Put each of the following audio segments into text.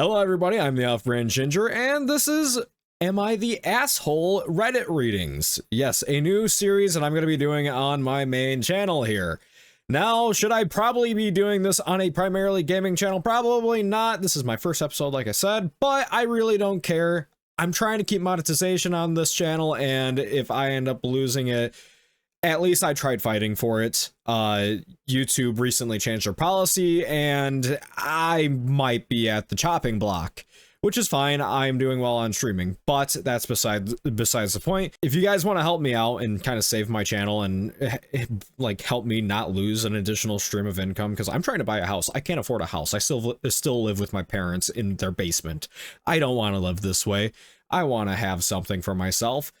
Hello everybody, I'm the Off-Brand Ginger, and this is Am I the Asshole Reddit Readings. Yes, a new series that I'm going to be doing on my main channel here. Now, should I probably be doing this on a primarily gaming channel? Probably not. This is my first episode, like I said, but I really don't care. I'm trying to keep monetization on this channel, and if I end up losing it, at least I tried fighting for it. YouTube recently changed their policy, and I might be at the chopping block, which is fine. I'm doing well on streaming, but that's besides the point. If you guys want to help me out and kind of save my channel and like help me not lose an additional stream of income, because I'm trying to buy a house. I can't afford a house. I still live with my parents in their basement. I don't want to live this way. I want to have something for myself.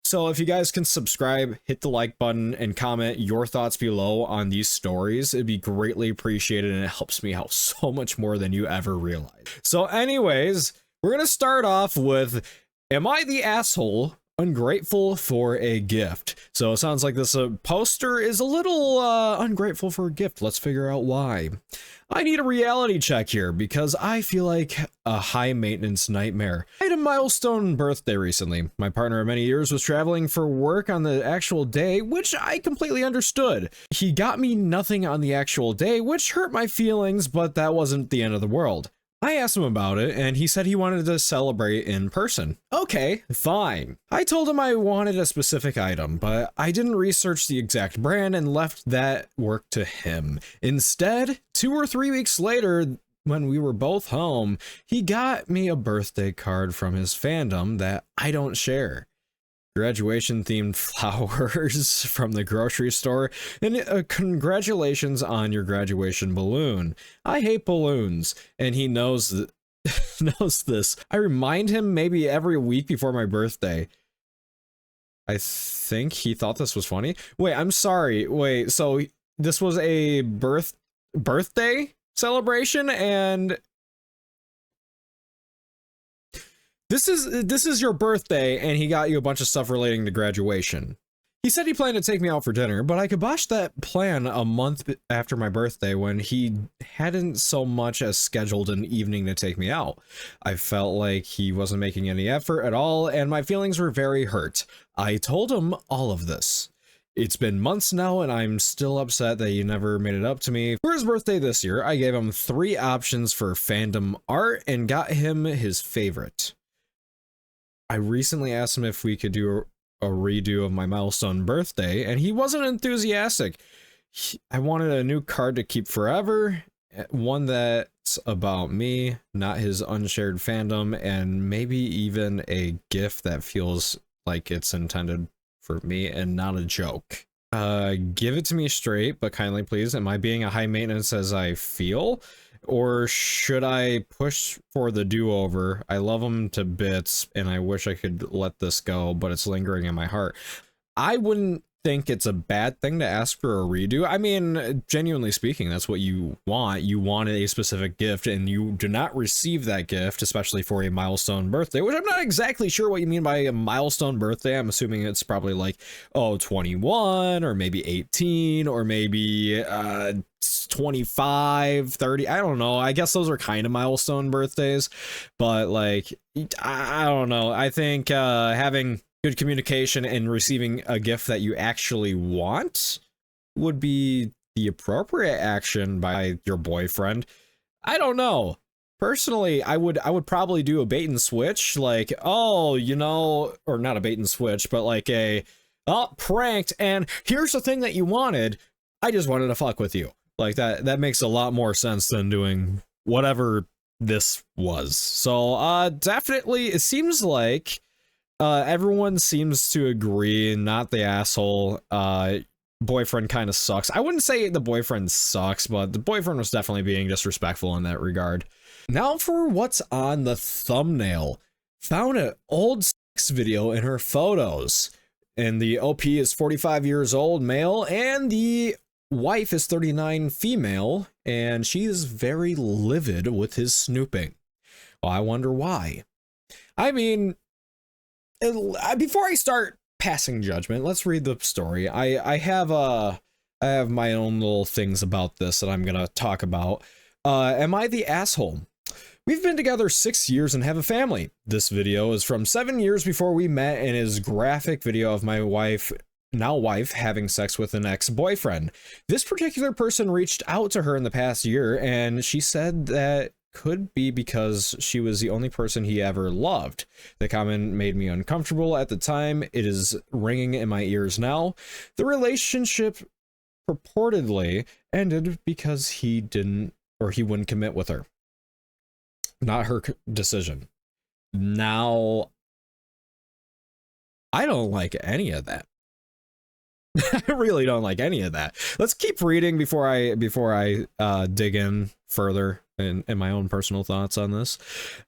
So if you guys can subscribe, hit the like button, and comment your thoughts below on these stories, it'd be greatly appreciated, and it helps me out so much more than you ever realize. So anyways, we're gonna start off with, am I the asshole ungrateful for a gift? So it sounds like this poster is a little ungrateful for a gift. Let's figure out why. I need a reality check here because I feel like a high maintenance nightmare. I had a milestone birthday recently. My partner of many years was traveling for work on the actual day, which I completely understood. He got me nothing on the actual day, which hurt my feelings, but that wasn't the end of the world. I asked him about it, and he said he wanted to celebrate in person. Okay, fine. I told him I wanted a specific item, but I didn't research the exact brand and left that work to him. Instead, 2 or 3 weeks later, when we were both home, he got me a birthday card from his fandom that I don't share. Graduation themed flowers from the grocery store, and congratulations on your graduation balloon. I hate balloons, and he knows this. I remind him maybe every week before my birthday. I think he thought this was funny. Wait, I'm sorry. Wait, so this was a birthday celebration, and This is your birthday, and he got you a bunch of stuff relating to graduation. He said he planned to take me out for dinner, but I kiboshed that plan a month after my birthday when he hadn't so much as scheduled an evening to take me out. I felt like he wasn't making any effort at all, and my feelings were very hurt. I told him all of this. It's been months now, and I'm still upset that he never made it up to me. For his birthday this year, I gave him 3 options for fandom art and got him his favorite. I recently asked him if we could do a redo of my milestone birthday, and he wasn't enthusiastic. I wanted a new card to keep forever, one that's about me, not his unshared fandom, and maybe even a gift that feels like it's intended for me and not a joke. Give it to me straight, but kindly please. Am I being a high maintenance as I feel? Or should I push for the do-over? I love him to bits, and I wish I could let this go, but it's lingering in my heart. I wouldn't think it's a bad thing to ask for a redo. I mean, genuinely speaking, that's what you want. You wanted a specific gift, and you do not receive that gift, especially for a milestone birthday, which I'm not exactly sure what you mean by a milestone birthday. I'm assuming it's probably like, oh, 21, or maybe 18, or maybe 25, 30, I don't know. I guess those are kind of milestone birthdays, but like, I don't know. I think having good communication and receiving a gift that you actually want would be the appropriate action by your boyfriend. I don't know. Personally, I would probably do a bait and switch, like, oh, you know, or not a bait and switch, but like pranked, and here's the thing that you wanted. I just wanted to fuck with you. Like that makes a lot more sense than doing whatever this was. So definitely, it seems like everyone seems to agree, not the asshole. Boyfriend kind of sucks. I wouldn't say the boyfriend sucks, but the boyfriend was definitely being disrespectful in that regard. Now for what's on the thumbnail. Found an old sex video in her photos, and the OP is 45 years old, male, and the wife is 39, female, and she is very livid with his snooping. Well, I wonder why. I mean, before I start passing judgment, let's read the story. I have my own little things about this that I'm gonna talk about. Am I the asshole? We've been together 6 years and have a family. This video is from 7 years before we met and is graphic video of my now wife having sex with an ex-boyfriend. This particular person reached out to her in the past year, and she said that could be because she was the only person he ever loved. The comment made me uncomfortable at the time. It is ringing in my ears now. The relationship purportedly ended because he wouldn't commit with her. Not her decision. Now, I don't like any of that. I really don't like any of that. Let's keep reading before I dig in further in my own personal thoughts on this.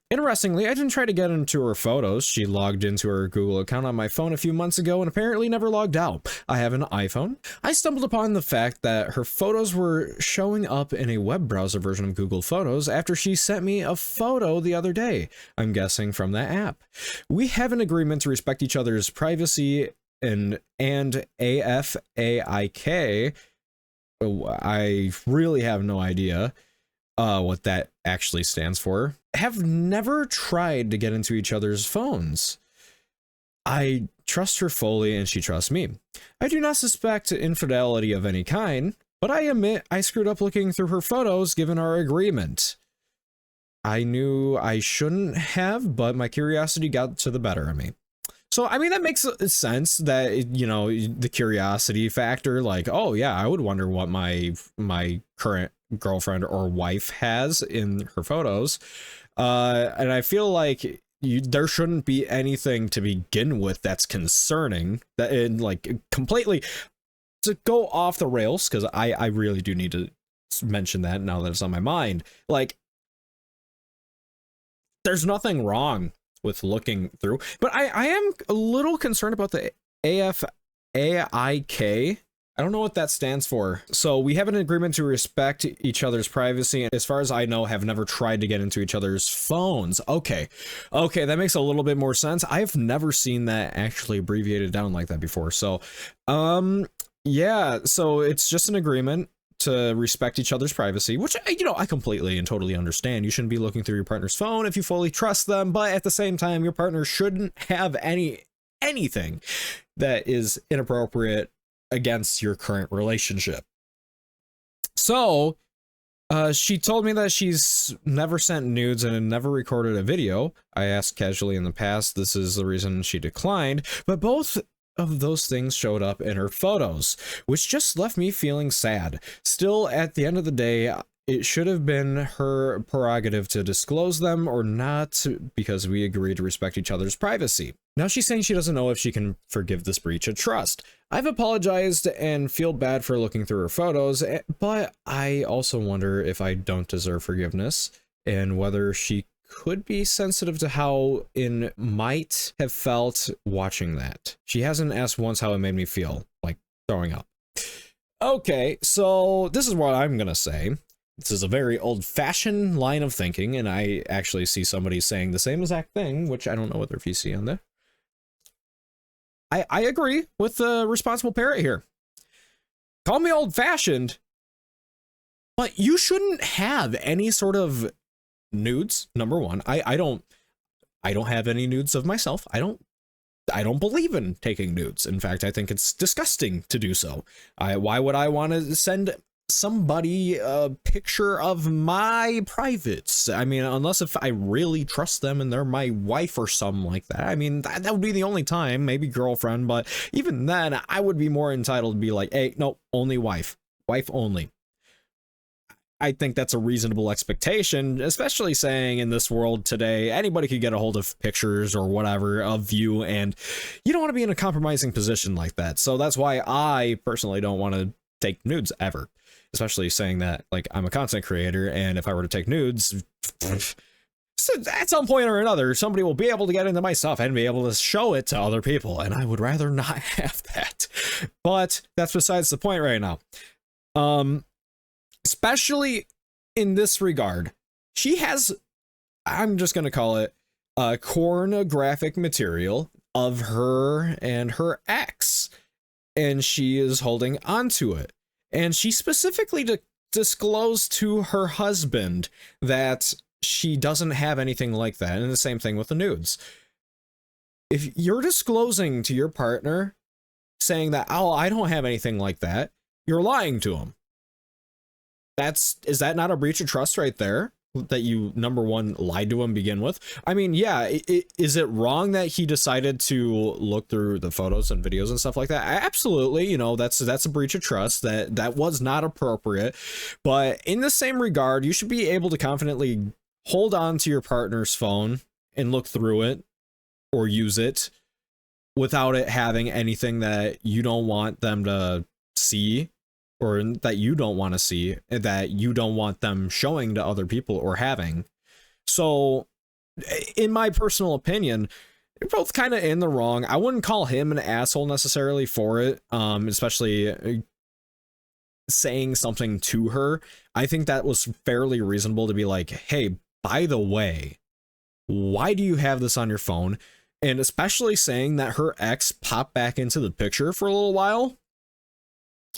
Interestingly, I didn't try to get into her photos. She logged into her Google account on my phone a few months ago and apparently never logged out. I have an iPhone. I stumbled upon the fact that her photos were showing up in a web browser version of Google Photos after she sent me a photo the other day. I'm guessing from that app. We have an agreement to respect each other's privacy and AFAIK. I really have no idea what that actually stands for. Have never tried to get into each other's phones. I trust her fully and she trusts me. I do not suspect infidelity of any kind, but I admit I screwed up looking through her photos given our agreement. I knew I shouldn't have, but my curiosity got to the better of me. So, I mean, that makes sense that, you know, the curiosity factor, like, oh, yeah, I would wonder what my current girlfriend or wife has in her photos. And I feel like there shouldn't be anything to begin with that's concerning, that in like completely to go off the rails, because I really do need to mention that now that it's on my mind. Like, there's nothing wrong with looking through, but I am a little concerned about the AFAIK. I don't know what that stands for. So we have an agreement to respect each other's privacy, and as far as I know, have never tried to get into each other's phones. Okay, that makes a little bit more sense. I've never seen that actually abbreviated down like that before. So, yeah, so it's just an agreement to respect each other's privacy, which, you know, I completely and totally understand. You shouldn't be looking through your partner's phone if you fully trust them, but at the same time, your partner shouldn't have anything that is inappropriate against your current relationship. So, she told me that she's never sent nudes and never recorded a video. I asked casually in the past. This is the reason she declined, but both of those things showed up in her photos, which just left me feeling sad. Still, at the end of the day, it should have been her prerogative to disclose them or not, because we agreed to respect each other's privacy. Now she's saying she doesn't know if she can forgive this breach of trust. I've apologized and feel bad for looking through her photos, but I also wonder if I don't deserve forgiveness and whether she could be sensitive to how it might have felt watching that. She hasn't asked once how it made me feel, like throwing up. Okay, so this is what I'm gonna say. This is a very old-fashioned line of thinking, and I actually see somebody saying the same exact thing, which I don't know whether if you see on there. I agree with the responsible parent here. Call me old-fashioned, but you shouldn't have any sort of nudes. Number one, I don't have any nudes of myself. I don't believe in taking nudes. In fact, I think it's disgusting to do so. Why would I want to send somebody a picture of my privates? I mean, unless if I really trust them and they're my wife or something like that. I mean, that would be the only time, maybe girlfriend, but even then I would be more entitled to be like, hey, no, only wife only. I think that's a reasonable expectation, especially saying in this world today, anybody could get a hold of pictures or whatever of you, and you don't want to be in a compromising position like that. So that's why I personally don't want to take nudes ever, especially saying that, like, I'm a content creator, and if I were to take nudes, at some point or another, somebody will be able to get into my stuff and be able to show it to other people, and I would rather not have that. But that's besides the point right now. Especially in this regard, she has, I'm just going to call it, pornographic material of her and her ex, and she is holding onto it. And she specifically disclosed to her husband that she doesn't have anything like that. And the same thing with the nudes. If you're disclosing to your partner saying that, oh, I don't have anything like that, you're lying to them. Is that not a breach of trust right there? That you, number one, lied to him to begin with? I mean, yeah, is it wrong that he decided to look through the photos and videos and stuff like that? Absolutely, you know, that's a breach of trust. That was not appropriate. But in the same regard, you should be able to confidently hold on to your partner's phone and look through it or use it without it having anything that you don't want them to see, or that you don't want to see, that you don't want them showing to other people or having. So, in my personal opinion, they're both kind of in the wrong. I wouldn't call him an asshole necessarily for it, especially saying something to her. I think that was fairly reasonable to be like, hey, by the way, why do you have this on your phone? And especially saying that her ex popped back into the picture for a little while,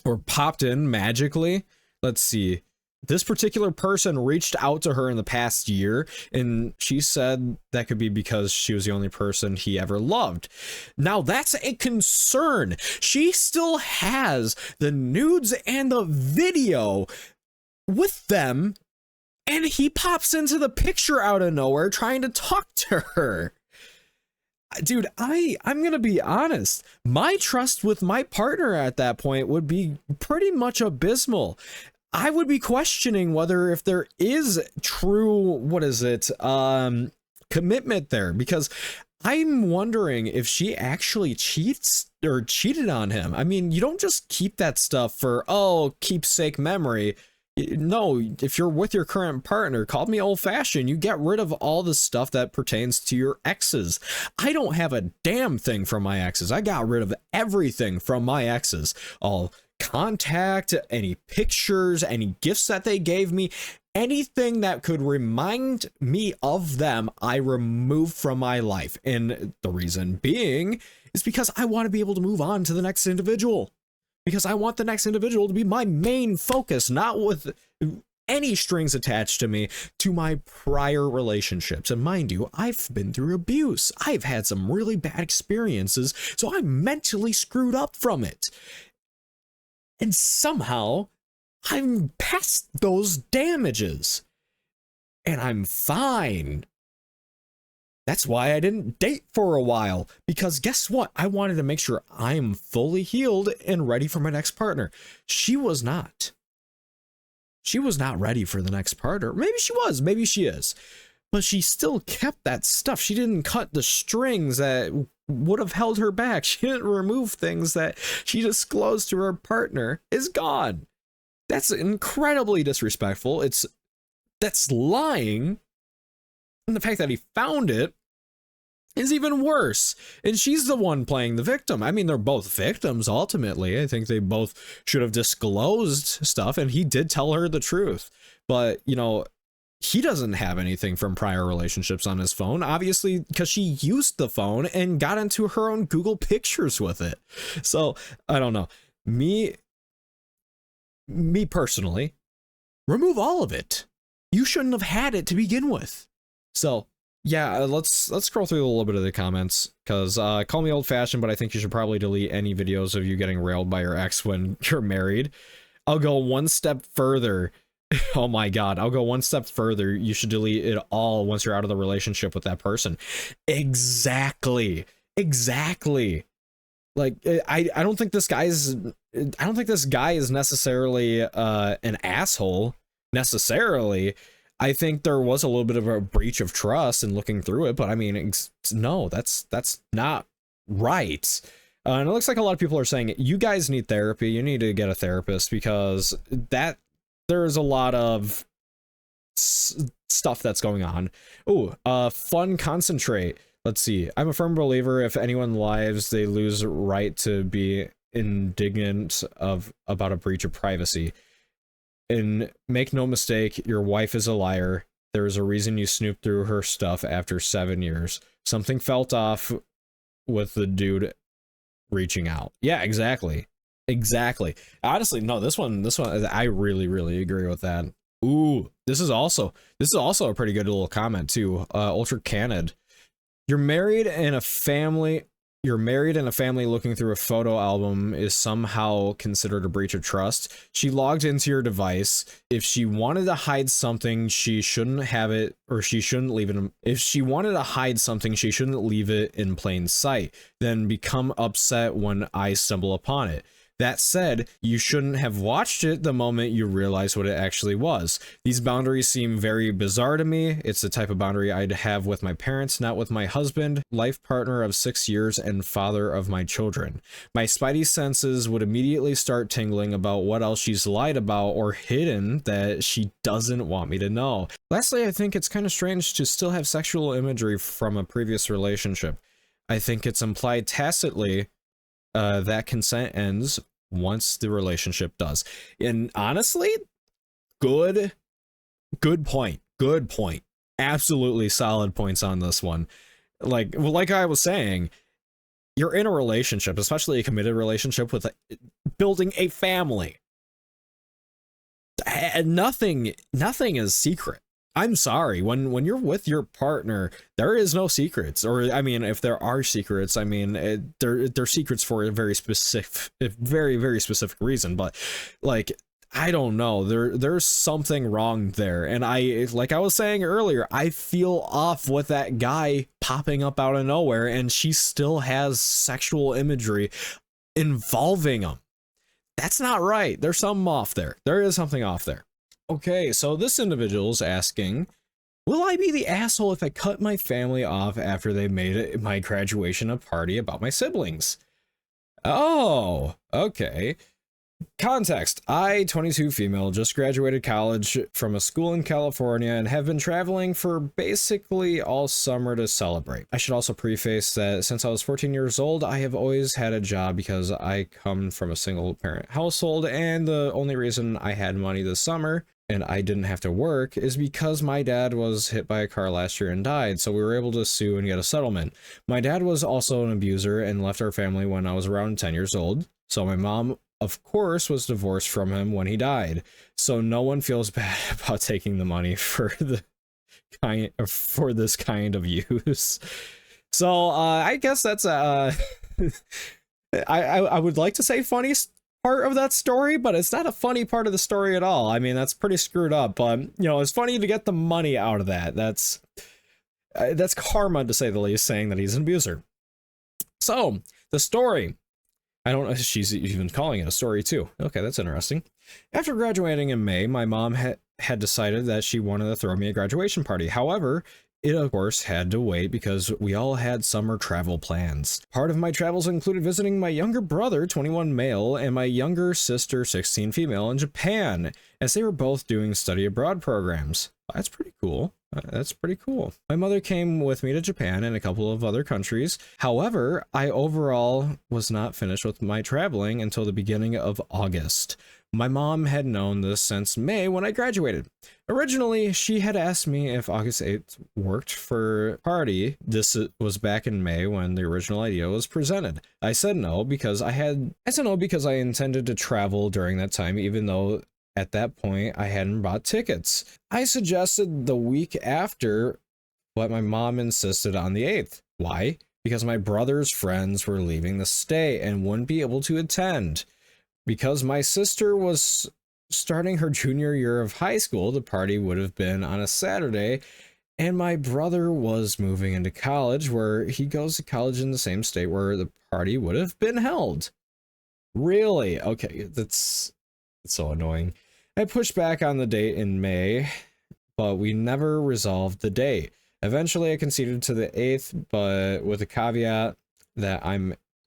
or popped in magically. Let's see. This particular person reached out to her in the past year, and she said that could be because she was the only person he ever loved. Now, that's a concern. She still has the nudes and the video with them, and he pops into the picture out of nowhere trying to talk to her. Dude, I'm gonna be honest. My trust with my partner at that point would be pretty much abysmal. I would be questioning whether if there is true, commitment there, because I'm wondering if she actually cheats or cheated on him. I mean, you don't just keep that stuff for, oh, keepsake memory. No, if you're with your current partner, call me old-fashioned, you get rid of all the stuff that pertains to your exes. I don't have a damn thing from my exes. I got rid of everything from my exes. All contact, any pictures, any gifts that they gave me, anything that could remind me of them, I removed from my life. And the reason being is because I want to be able to move on to the next individual. Because I want the next individual to be my main focus, not with any strings attached to me, to my prior relationships. And mind you, I've been through abuse. I've had some really bad experiences, so I'm mentally screwed up from it. And somehow, I'm past those damages. And I'm fine. That's why I didn't date for a while, because guess what? I wanted to make sure I'm fully healed and ready for my next partner. She was not. She was not ready for the next partner. Maybe she was, maybe she is. But she still kept that stuff. She didn't cut the strings that would have held her back. She didn't remove things that she disclosed to her partner is gone. That's incredibly disrespectful. That's lying. And the fact that he found it is even worse. And she's the one playing the victim. I mean, they're both victims, ultimately. I think they both should have disclosed stuff, and he did tell her the truth. But, you know, he doesn't have anything from prior relationships on his phone, obviously, because she used the phone and got into her own Google Pictures with it. So, I don't know. Me personally, remove all of it. You shouldn't have had it to begin with. So, yeah, let's scroll through a little bit of the comments, because call me old-fashioned, but I think you should probably delete any videos of you getting railed by your ex when you're married. I'll go one step further. Oh my god, I'll go one step further. You should delete it all once you're out of the relationship with that person. Exactly. Like, I don't think this guy is necessarily an asshole necessarily. I think there was a little bit of a breach of trust in looking through it, but I mean, no, that's not right. And it looks like a lot of people are saying, you guys need therapy. You need to get a therapist, because there's a lot of stuff that's going on. Oh, fun concentrate. Let's see. I'm a firm believer if anyone lies, they lose right to be indignant about a breach of privacy. And make no mistake, your wife is a liar. There is a reason you snooped through her stuff after 7 years. Something felt off with the dude reaching out. Yeah, exactly. Honestly, no, this one, I really agree with that. Ooh, this is also a pretty good little comment too. Ultra Canid. You're married in a family. You're married and a family looking through a photo album is somehow considered a breach of trust. She logged into your device. If she wanted to hide something, she shouldn't have it, or she shouldn't leave it. If she wanted to hide something, she shouldn't leave it in plain sight, then become upset when I stumble upon it. That said, you shouldn't have watched it the moment you realize what it actually was. These boundaries seem very bizarre to me. It's the type of boundary I'd have with my parents, not with my husband, life partner of 6 years, and father of my children. My spidey senses would immediately start tingling about what else she's lied about or hidden that she doesn't want me to know. Lastly, I think it's kind of strange to still have sexual imagery from a previous relationship. I think it's implied tacitly that consent ends once the relationship does. And honestly, good point. Absolutely solid points on this one. Like I was saying, you're in a relationship, especially a committed relationship with building a family. And nothing is secret. I'm sorry, when you're with your partner, there is no secrets. Or I mean, if there are secrets, I mean, they're secrets for a very very specific reason. But like, I don't know, there's something wrong there. And like I was saying earlier, I feel off with that guy popping up out of nowhere, and she still has sexual imagery involving him. That's not right. There's something off there. There is something off there. Okay, so this individual is asking, will I be the asshole if I cut my family off after they made it my graduation a party about my siblings? Oh, okay. Context. I, 22 female, just graduated college from a school in California and have been traveling for basically all summer to celebrate. I should also preface that since I was 14 years old, I have always had a job because I come from a single parent household, and the only reason I had money this summer and I didn't have to work is because my dad was hit by a car last year and died, so we were able to sue and get a settlement. My dad was also an abuser and left our family when I was around 10 years old, so my mom, of course, was divorced from him when he died, so no one feels bad about taking the money for this kind of use. So I guess that's I would like to say funny part of that story, but it's not a funny part of the story at all. I mean, that's pretty screwed up, but you know, it's funny to get the money out of that. That's karma, to say the least, saying that he's an abuser. So the story, I don't know if she's even calling it a story too. Okay, that's interesting. After graduating in May, my mom had decided that she wanted to throw me a graduation party. However, it of course had to wait because we all had summer travel plans. Part of my travels included visiting my younger brother, 21 male, and my younger sister, 16 female, in Japan, as they were both doing study abroad programs. That's pretty cool. That's pretty cool. My mother came with me to Japan and a couple of other countries. However, I overall was not finished with my traveling until the beginning of August. My mom had known this since May when I graduated. Originally, she had asked me if August 8th worked for a party. This was back in May when the original idea was presented. I said no because I intended to travel during that time, even though at that point I hadn't bought tickets. I suggested the week after, but my mom insisted on the 8th. Why? Because my brother's friends were leaving the state and wouldn't be able to attend. Because my sister was starting her junior year of high school, the party would have been on a Saturday, and my brother was moving into college, where he goes to college in the same state where the party would have been held. Really? Okay, that's so annoying. I pushed back on the date in May, but we never resolved the date. Eventually, I conceded to the 8th, but with a caveat that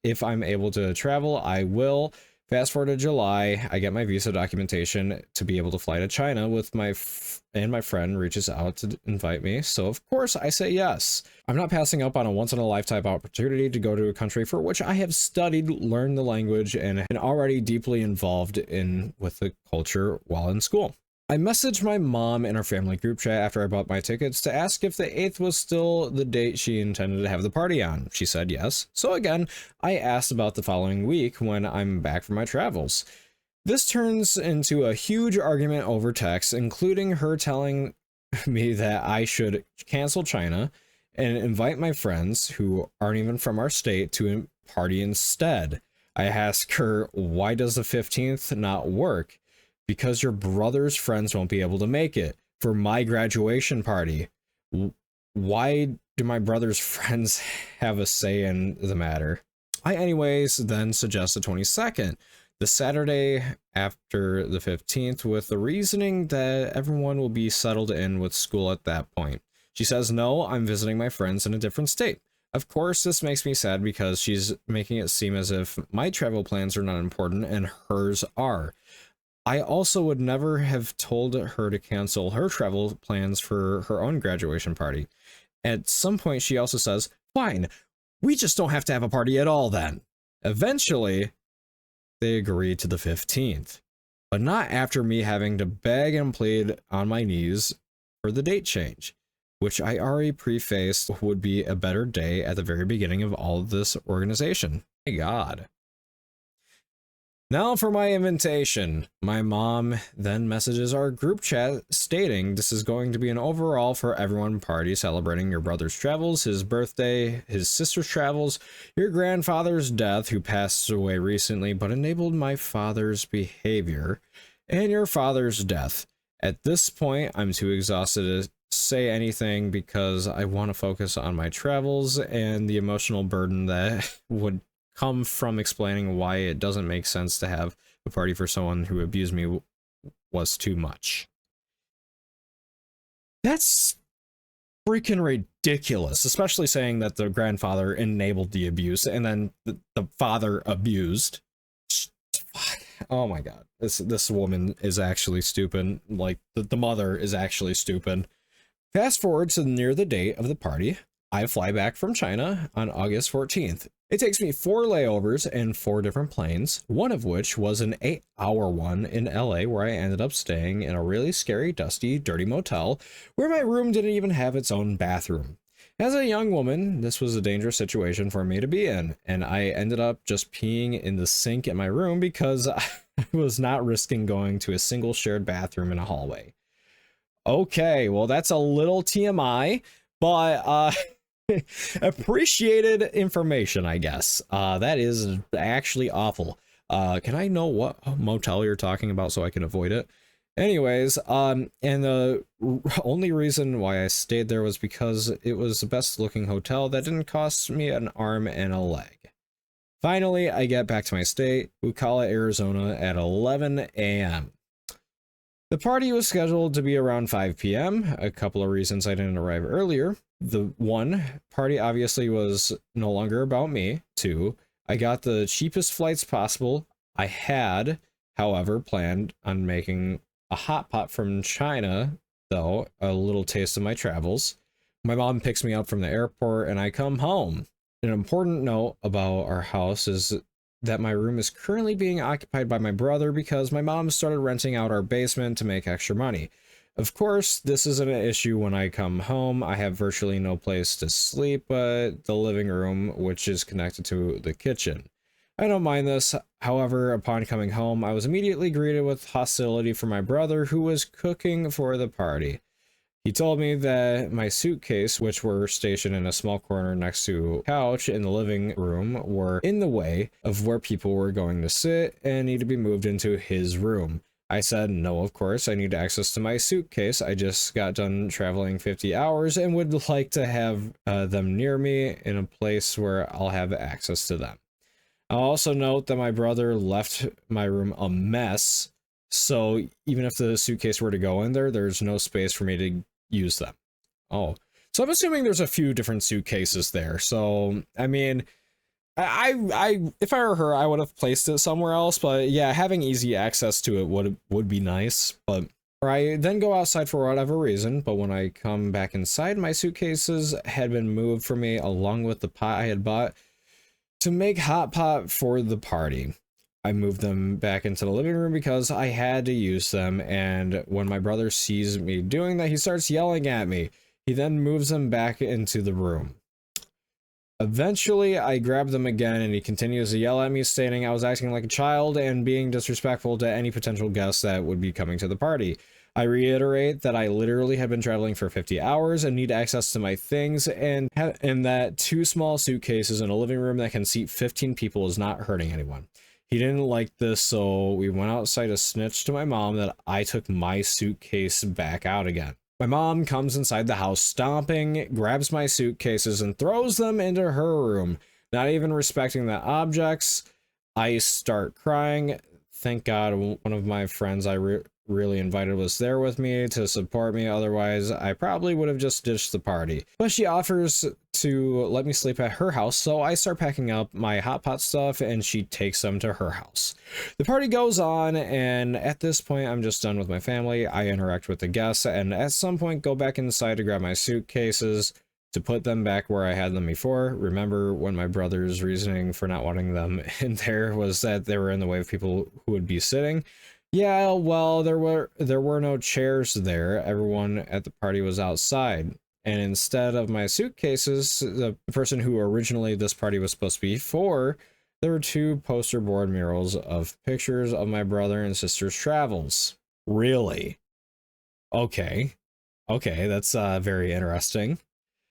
if I'm able to travel, I will. Fast forward to July, I get my visa documentation to be able to fly to China with my friend reaches out to invite me, so of course I say yes. I'm not passing up on a once-in-a-lifetime opportunity to go to a country for which I have studied, learned the language, and been already deeply involved with the culture while in school. I messaged my mom in our family group chat after I bought my tickets to ask if the 8th was still the date she intended to have the party on. She said yes. So again, I asked about the following week when I'm back from my travels. This turns into a huge argument over text, including her telling me that I should cancel China and invite my friends who aren't even from our state to a party instead. I ask her, why does the 15th not work? Because your brother's friends won't be able to make it for my graduation party. Why do my brother's friends have a say in the matter? I anyways then suggest the 22nd, the Saturday after the 15th, with the reasoning that everyone will be settled in with school at that point. She says, no, I'm visiting my friends in a different state. Of course, this makes me sad because she's making it seem as if my travel plans are not important and hers are. I also would never have told her to cancel her travel plans for her own graduation party. At some point, she also says, fine, we just don't have to have a party at all then. Eventually, they agree to the 15th, but not after me having to beg and plead on my knees for the date change, which I already prefaced would be a better day at the very beginning of all of this organization. My God. Now for my invitation. My mom then messages our group chat stating this is going to be an overall for everyone party celebrating your brother's travels, his birthday, his sister's travels, your grandfather's death, who passed away recently but enabled my father's behavior, and your father's death. At this point, I'm too exhausted to say anything because I want to focus on my travels and the emotional burden that would come from explaining why it doesn't make sense to have a party for someone who abused me was too much. That's freaking ridiculous, especially saying that the grandfather enabled the abuse and then the father abused. Oh my God, this woman is actually stupid. Like the mother is actually stupid. Fast forward to near the date of the party. I fly back from China on August 14th. It takes me 4 layovers and 4 different planes, one of which was an 8-hour one in LA, where I ended up staying in a really scary, dusty, dirty motel where my room didn't even have its own bathroom. As a young woman, this was a dangerous situation for me to be in, and I ended up just peeing in the sink in my room because I was not risking going to a single shared bathroom in a hallway. Okay, well, that's a little TMI, but appreciated information, I guess. That is actually awful. Can I know what motel you're talking about so I can avoid it? Anyways, and the only reason why I stayed there was because it was the best looking hotel that didn't cost me an arm and a leg. Finally, I get back to my state, Ocala, Arizona at 11 a.m. The party was scheduled to be around 5 p.m. A couple of reasons I didn't arrive earlier. The one, party obviously was no longer about me. 2, I got the cheapest flights possible. I had, however, planned on making a hot pot from China, though, a little taste of my travels. My mom picks me up from the airport and I come home. An important note about our house is that my room is currently being occupied by my brother because my mom started renting out our basement to make extra money. Of course, this isn't an issue when I come home. I have virtually no place to sleep but the living room, which is connected to the kitchen. I don't mind this. However, upon coming home, I was immediately greeted with hostility from my brother, who was cooking for the party. He told me that my suitcase, which were stationed in a small corner next to a couch in the living room, were in the way of where people were going to sit and need to be moved into his room. I said, no, of course, I need access to my suitcase. I just got done traveling 50 hours and would like to have them near me in a place where I'll have access to them. I'll also note that my brother left my room a mess, so even if the suitcase were to go in there, there's no space for me to use them. Oh, so I'm assuming there's a few different suitcases there. So, I mean, I if I were her, I would have placed it somewhere else, but yeah, having easy access to it would be nice. But I then go outside for whatever reason, but when I come back inside, my suitcases had been moved for me along with the pot I had bought to make hot pot for the party. I moved them back into the living room because I had to use them, and when my brother sees me doing that, he starts yelling at me. He then moves them back into the room. Eventually, I grabbed them again, and he continues to yell at me, stating I was acting like a child and being disrespectful to any potential guests that would be coming to the party. I reiterate that I literally have been traveling for 50 hours and need access to my things, and that 2 small suitcases in a living room that can seat 15 people is not hurting anyone. He didn't like this, so we went outside to snitch to my mom that I took my suitcase back out again. My mom comes inside the house stomping, grabs my suitcases, and throws them into her room, not even respecting the objects. I start crying. Thank God one of my friends I really invited was there with me to support me, otherwise I probably would have just ditched the party. But she offers to let me sleep at her house, so I start packing up my hot pot stuff and she takes them to her house. The party goes on, and at this point I'm just done with my family. I interact with the guests and at some point go back inside to grab my suitcases to put them back where I had them before. Remember when my brother's reasoning for not wanting them in there was that they were in the way of people who would be sitting? Yeah, well, there were no chairs there. Everyone at the party was outside. And instead of my suitcases, the person who originally this party was supposed to be for, there were 2 poster board murals of pictures of my brother and sister's travels. Really? Okay. Okay, that's very interesting.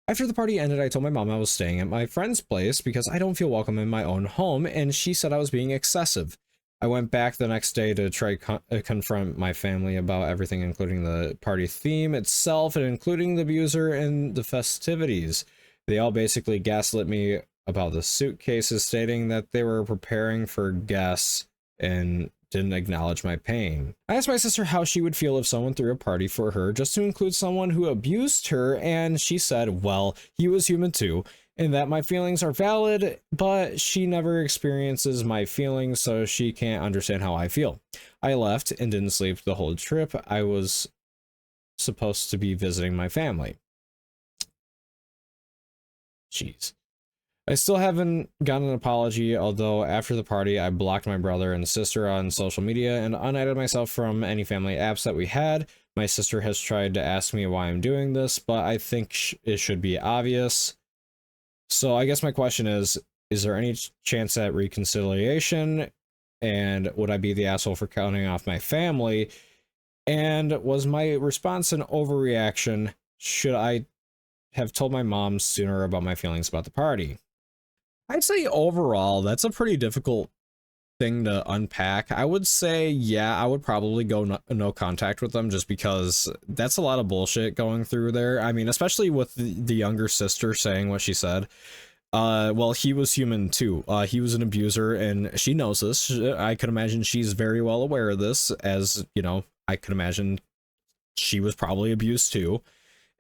After the party ended, I told my mom I was staying at my friend's place because I don't feel welcome in my own home, and she said I was being excessive. I went back the next day to try confront my family about everything, including the party theme itself and including the abuser and the festivities. They all basically gaslit me about the suitcases, stating that they were preparing for guests and didn't acknowledge my pain. I asked my sister how she would feel if someone threw a party for her just to include someone who abused her, and she said, well, he was human too, and that my feelings are valid, but she never experiences my feelings, so she can't understand how I feel. I left and didn't sleep the whole trip. I was supposed to be visiting my family. Jeez. I still haven't gotten an apology, although after the party I blocked my brother and sister on social media and unadded myself from any family apps that we had. My sister has tried to ask me why I'm doing this, but I think it should be obvious. So I guess my question is there any chance at reconciliation? And would I be the asshole for cutting off my family? And was my response an overreaction? Should I have told my mom sooner about my feelings about the party? I'd say overall, that's a pretty difficult thing to unpack. I would say, yeah, I would probably go no contact with them just because that's a lot of bullshit going through there. I mean, especially with the younger sister saying what she said. Well, he was human too. He was an abuser and she knows this. I could imagine she's very well aware of this, as, you know, I could imagine she was probably abused too.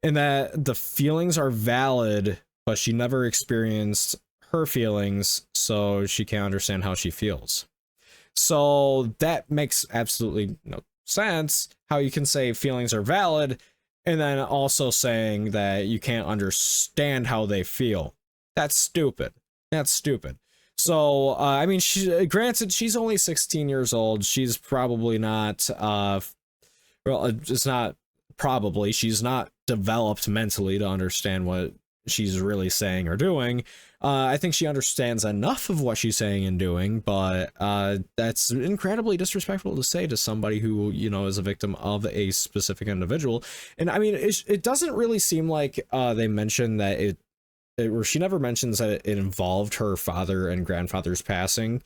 And that the feelings are valid, but she never experienced her feelings, so she can't understand how she feels. So that makes absolutely no sense, how you can say feelings are valid and then also saying that you can't understand how they feel. That's stupid. That's stupid. So, I mean, granted, she's only 16 years old. She's probably not, well, it's not probably, she's not developed mentally to understand what she's really saying or doing. I think she understands enough of what she's saying and doing, but that's incredibly disrespectful to say to somebody who, you know, is a victim of a specific individual. And I mean, it doesn't really seem like they mention that or she never mentions that it involved her father and grandfather's passing.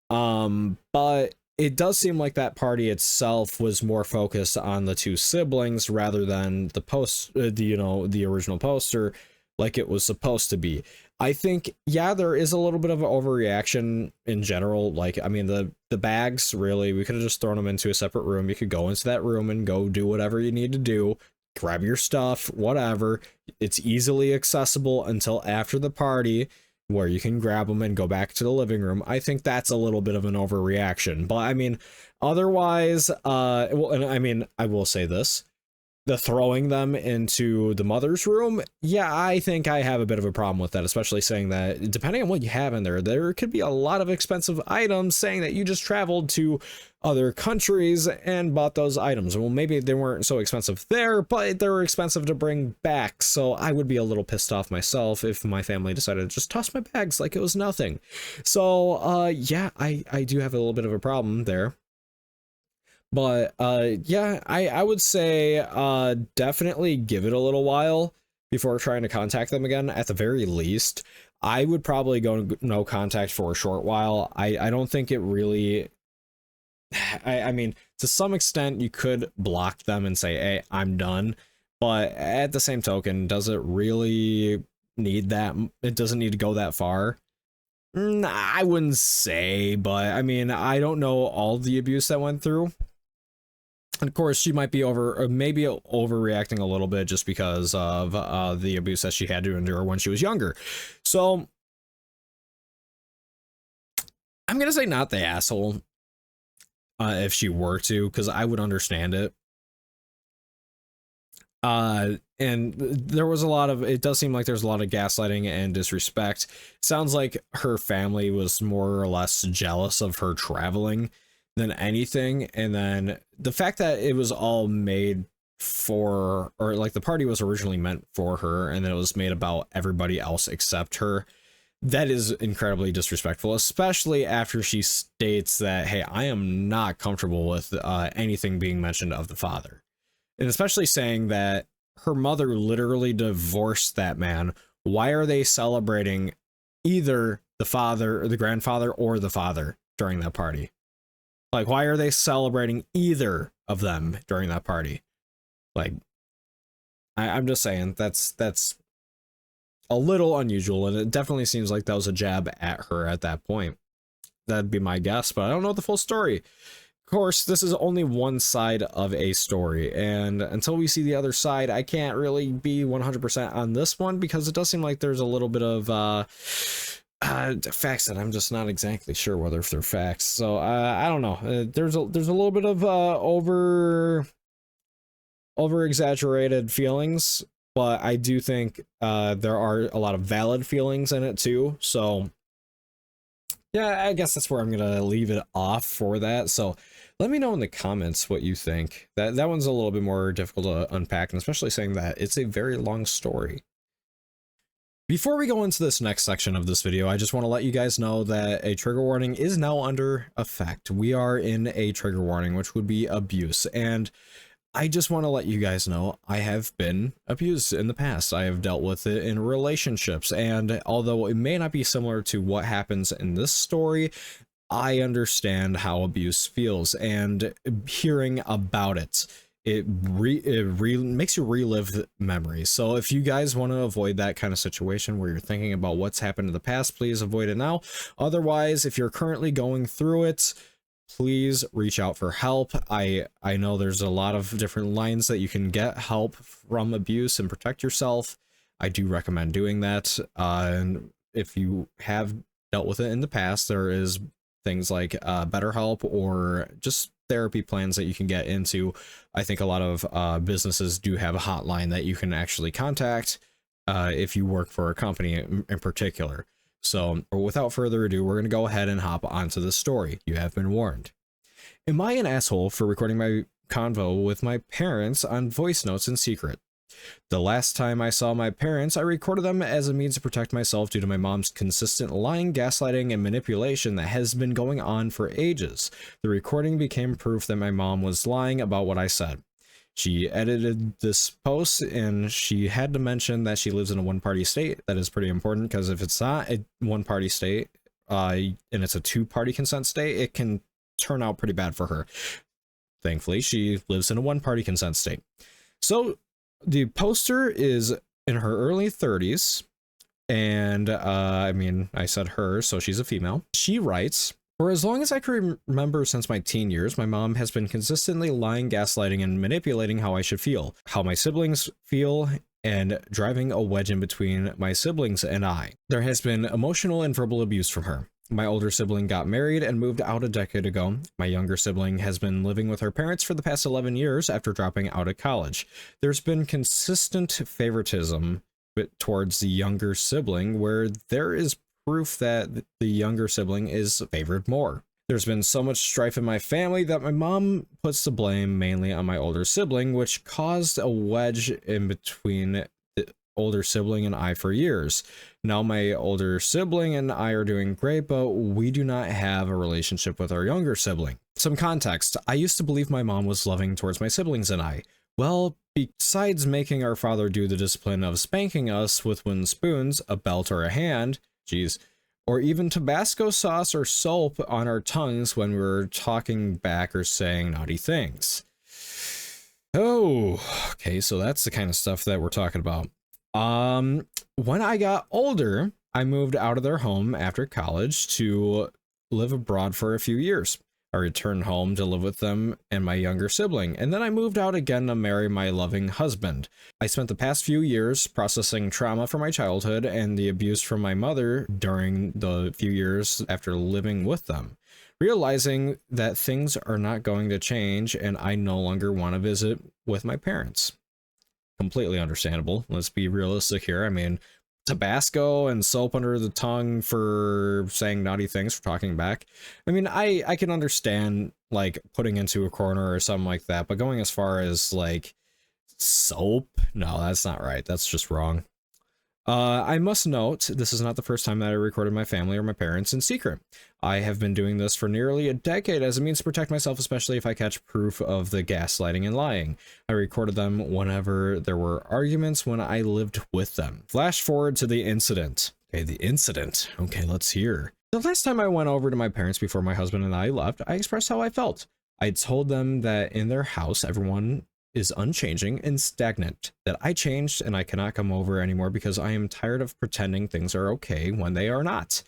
But it does seem like that party itself was more focused on the 2 siblings rather than the original poster, like it was supposed to be. I think, yeah, there is a little bit of an overreaction in general. Like, I mean, the bags, really, we could have just thrown them into a separate room. You could go into that room and go do whatever you need to do, grab your stuff, whatever. It's easily accessible until after the party, where you can grab them and go back to the living room. I think that's a little bit of an overreaction. But I mean, otherwise, well, and I mean, I will say this. the throwing them into the mother's room, yeah, I think I have a bit of a problem with that, especially saying that depending on what you have in there, there could be a lot of expensive items, saying that you just traveled to other countries and bought those items. Well, maybe they weren't so expensive there, but they were expensive to bring back. So I would be a little pissed off myself if my family decided to just toss my bags like it was nothing. So yeah, I do have a little bit of a problem there. But yeah, I would say definitely give it a little while before trying to contact them again. At the very least, I would probably go no contact for a short while. I don't think it really, I mean, to some extent you could block them and say, hey, I'm done. But at the same token, does it really need that? It doesn't need to go that far. I wouldn't say, but I mean, I don't know all the abuse that went through. And of course, she might be maybe overreacting a little bit just because of the abuse that she had to endure when she was younger. So I'm gonna say not the asshole if she were to, because I would understand it. And there was a lot of, it does seem like there's a lot of gaslighting and disrespect. Sounds like her family was more or less jealous of her traveling than anything. And then the fact that it was all made for, or like the party was originally meant for her, and then it was made about everybody else except her, that is incredibly disrespectful, especially after she states that, hey, I am not comfortable with anything being mentioned of the father. And especially saying that her mother literally divorced that man. Why are they celebrating either the father or the grandfather or the father during that party? Like, why are they celebrating either of them during that party? Like, I'm just saying that's a little unusual, and it definitely seems like that was a jab at her at that point. That'd be my guess, but I don't know the full story. Of course, this is only one side of a story, and until we see the other side, I can't really be 100% on this one, because it does seem like there's a little bit of facts that I'm just not exactly sure whether if they're facts. So I don't know. There's a little bit of over exaggerated feelings, but I do think there are a lot of valid feelings in it too. So yeah, I guess that's where I'm gonna leave it off for that. So let me know in the comments what you think. That one's a little bit more difficult to unpack, and especially saying that it's a very long story. Before we go into this next section of this video, I just want to let you guys know that a trigger warning is now under effect. We are in a trigger warning, which would be abuse. And I just want to let you guys know I have been abused in the past. I have dealt with it in relationships. And although it may not be similar to what happens in this story, I understand how abuse feels, and hearing about it, it makes you relive memories. So if you guys want to avoid that kind of situation where you're thinking about what's happened in the past, please avoid it now. Otherwise, if you're currently going through it, please reach out for help. I know there's a lot of different lines that you can get help from abuse and protect yourself. I do recommend doing that. And if you have dealt with it in the past, there is things like BetterHelp or just therapy plans that you can get into. I think a lot of businesses do have a hotline that you can actually contact if you work for a company in particular. So without further ado, we're going to go ahead and hop onto the story. You have been warned. Am I an asshole for recording my convo with my parents on voice notes in secret? The last time I saw my parents, I recorded them as a means to protect myself due to my mom's consistent lying, gaslighting, and manipulation that has been going on for ages. The recording became proof that my mom was lying about what I said. She edited this post, and she had to mention that she lives in a one-party state. That is pretty important, because if it's not a one-party state, and it's a two-party consent state, it can turn out pretty bad for her. Thankfully, she lives in a one-party consent state. So the poster is in her early 30s, and I mean, I said her, so she's a female. She writes, "For as long as I can remember since my teen years, my mom has been consistently lying, gaslighting, and manipulating how I should feel, how my siblings feel, and driving a wedge in between my siblings and I. There has been emotional and verbal abuse from her. My older sibling got married and moved out a decade ago. My younger sibling has been living with her parents for the past 11 years after dropping out of college. There's been consistent favoritism towards the younger sibling, where there is proof that the younger sibling is favored more. There's been so much strife in my family that my mom puts the blame mainly on my older sibling, which caused a wedge in between the older sibling and I for years. Now my older sibling and I are doing great, but we do not have a relationship with our younger sibling. Some context: I used to believe my mom was loving towards my siblings and I. Well, besides making our father do the discipline of spanking us with wooden spoons, a belt, or a hand, geez, or even Tabasco sauce or soap on our tongues when we were talking back or saying naughty things. Oh, okay, so that's the kind of stuff that we're talking about. When I got older, I moved out of their home after college to live abroad for a few years. I returned home to live with them and my younger sibling, and then I moved out again to marry my loving husband. I spent the past few years processing trauma from my childhood and the abuse from my mother during the few years after living with them, realizing that things are not going to change and I no longer want to visit with my parents. Completely understandable. Let's be realistic here. I mean, Tabasco and soap under the tongue for saying naughty things, for talking back. I mean, I can understand like putting into a corner or something like that, but going as far as like soap, no, that's not right. That's just wrong. I must note, this is not the first time that I recorded my family or my parents in secret. I have been doing this for nearly a decade as a means to protect myself, especially if I catch proof of the gaslighting and lying. I recorded them whenever there were arguments when I lived with them. Flash forward to the incident. Okay, the incident. Okay, let's hear. The last time I went over to my parents before my husband and I left, I expressed how I felt. I told them that in their house, everyone is unchanging and stagnant, that I changed and I cannot come over anymore because I am tired of pretending things are okay when they are not.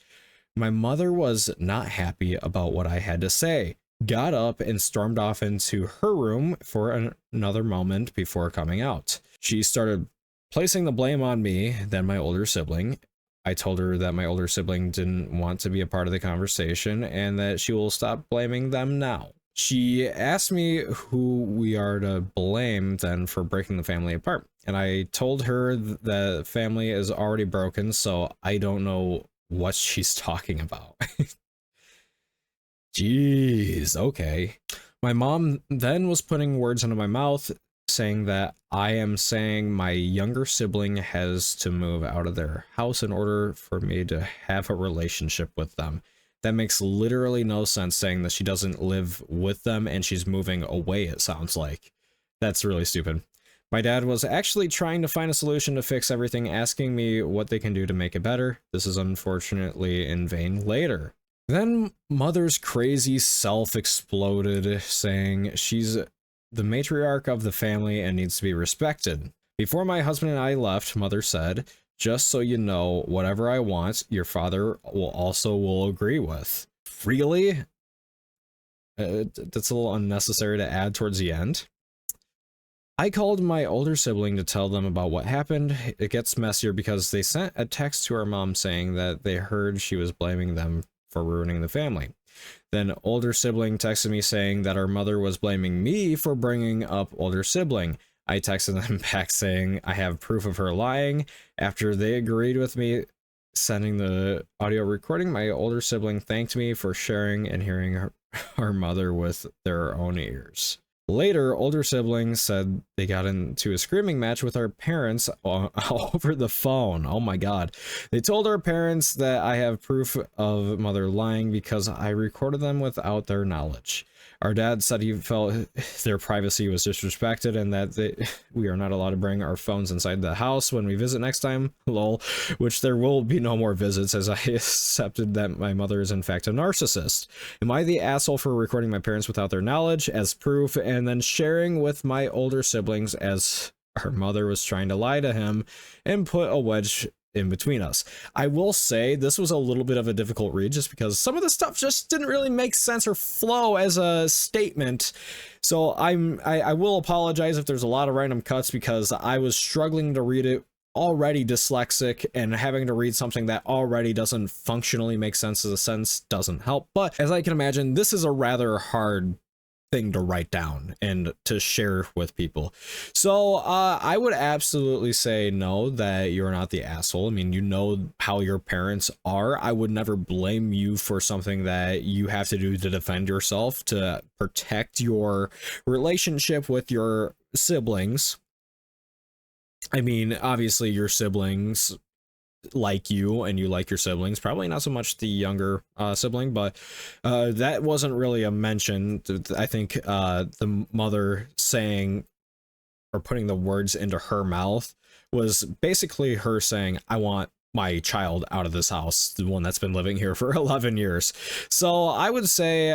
My mother was not happy about what I had to say, got up and stormed off into her room for another moment before coming out. She started placing the blame on me, then my older sibling. I told her that my older sibling didn't want to be a part of the conversation and that she will stop blaming them now. She asked me who we are to blame then for breaking the family apart. And I told her the family is already broken, so I don't know what she's talking about. Jeez, okay. My mom then was putting words into my mouth, saying that I am saying my younger sibling has to move out of their house in order for me to have a relationship with them. That makes literally no sense, saying that she doesn't live with them and she's moving away, it sounds like. That's really stupid. My dad was actually trying to find a solution to fix everything, asking me what they can do to make it better. This is unfortunately in vain later. Then mother's crazy self exploded, saying she's the matriarch of the family and needs to be respected. Before my husband and I left, mother said, "Just so you know, whatever I want, your father will agree with." Really? That's a little unnecessary to add towards the end. I called my older sibling to tell them about what happened. It gets messier because they sent a text to our mom saying that they heard she was blaming them for ruining the family. Then older sibling texted me saying that our mother was blaming me for bringing up older sibling. I texted them back saying I have proof of her lying. After they agreed with me sending the audio recording, my older sibling thanked me for sharing and hearing our mother with their own ears. Later, older siblings said they got into a screaming match with our parents over the phone. Oh my god. They told our parents that I have proof of mother lying because I recorded them without their knowledge. Our dad said he felt their privacy was disrespected and that we are not allowed to bring our phones inside the house when we visit next time, lol, which there will be no more visits as I accepted that my mother is in fact a narcissist. Am I the asshole for recording my parents without their knowledge as proof and then sharing with my older siblings as our mother was trying to lie to him and put a wedge in between us? I will say this was a little bit of a difficult read just because some of the stuff just didn't really make sense or flow as a statement. So I will apologize if there's a lot of random cuts because I was struggling to read it already dyslexic, and having to read something that already doesn't functionally make sense as a sentence doesn't help. But as I can imagine, this is a rather hard thing to write down and to share with people. So I would absolutely say no, that you're not the asshole. I mean, you know how your parents are. I would never blame you for something that you have to do to defend yourself, to protect your relationship with your siblings. I mean, obviously your siblings like you and you like your siblings, probably not so much the younger sibling, but that wasn't really a mention. I think the mother saying or putting the words into her mouth was basically her saying, I want my child out of this house, the one that's been living here for 11 years. So I would say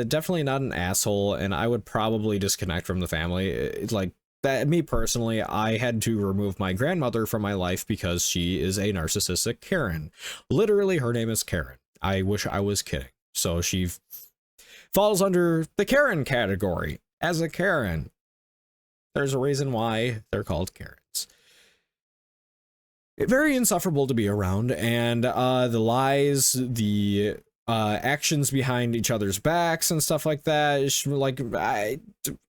definitely not an asshole, and I would probably disconnect from the family. It's like that, me personally, I had to remove my grandmother from my life because she is a narcissistic Karen. Literally, her name is Karen. I wish I was kidding. So she falls under the Karen category. As a Karen, there's a reason why they're called Karens. Very insufferable to be around, and the lies, the actions behind each other's backs and stuff like that. Like,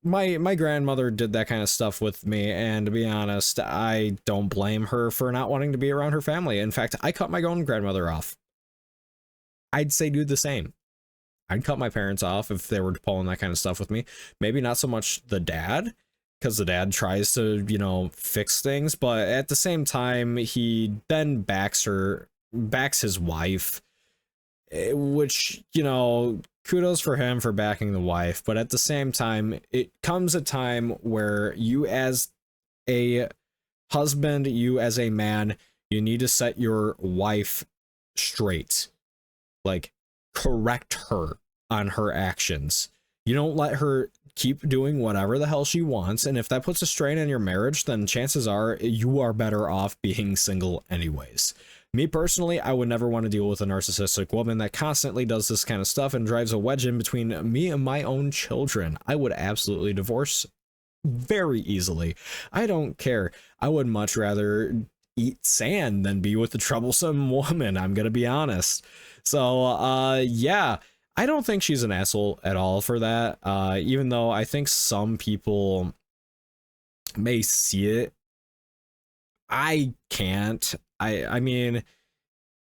my grandmother did that kind of stuff with me, and to be honest, I don't blame her for not wanting to be around her family. In fact, I cut my own grandmother off. I'd say do the same. I'd cut my parents off if they were pulling that kind of stuff with me. Maybe not so much the dad, because the dad tries to, you know, fix things, but at the same time, he then backs his wife, which, you know, kudos for him for backing the wife. But at the same time, it comes a time where you as a husband, you as a man, you need to set your wife straight. Like, correct her on her actions. You don't let her keep doing whatever the hell she wants, and if that puts a strain on your marriage, then chances are you are better off being single anyways. Me personally, I would never want to deal with a narcissistic woman that constantly does this kind of stuff and drives a wedge in between me and my own children. I would absolutely divorce very easily. I don't care. I would much rather eat sand than be with a troublesome woman, I'm gonna be honest. So yeah, I don't think she's an asshole at all for that, even though I think some people may see it. I can't. I mean,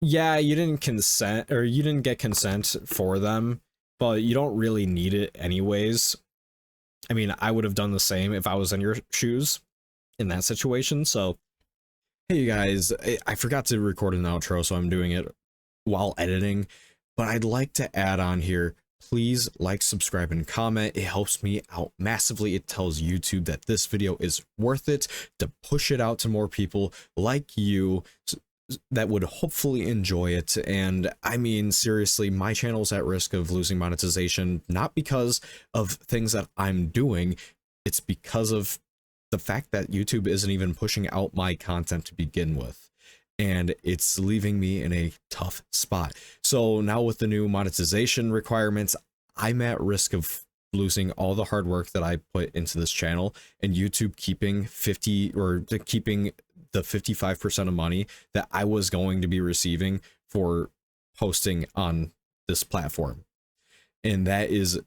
yeah, you didn't consent, or you didn't get consent for them, but you don't really need it anyways. I mean, I would have done the same if I was in your shoes in that situation. So, hey you guys, I forgot to record an outro, so I'm doing it while editing. But I'd like to add on here, please like, subscribe, and comment. It helps me out massively. It tells YouTube that this video is worth it, to push it out to more people like you that would hopefully enjoy it. And I mean, seriously, my channel's at risk of losing monetization, not because of things that I'm doing. It's because of the fact that YouTube isn't even pushing out my content to begin with. And it's leaving me in a tough spot. So now with the new monetization requirements, I'm at risk of losing all the hard work that I put into this channel, and YouTube keeping the 55% of money that I was going to be receiving for posting on this platform. And that is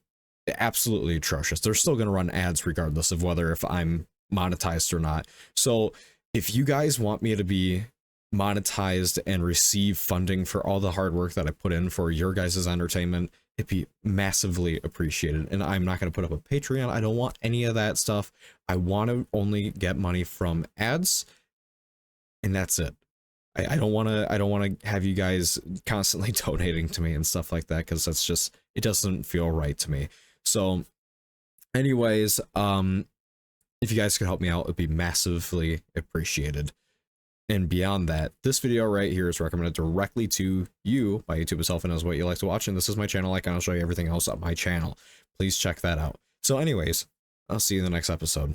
absolutely atrocious. They're still going to run ads regardless of whether if I'm monetized or not. So if you guys want me to be monetized and receive funding for all the hard work that I put in for your guys' entertainment, it'd be massively appreciated. And I'm not going to put up a Patreon. I don't want any of that stuff. I want to only get money from ads, and that's it. I don't want to have you guys constantly donating to me and stuff like that, because that's just, it doesn't feel right to me. So anyways, if you guys could help me out, it'd be massively appreciated. And beyond that, this video right here is recommended directly to you by YouTube itself and knows what you like to watch. And this is my channel. I can show you everything else on my channel. Please check that out. So anyways, I'll see you in the next episode.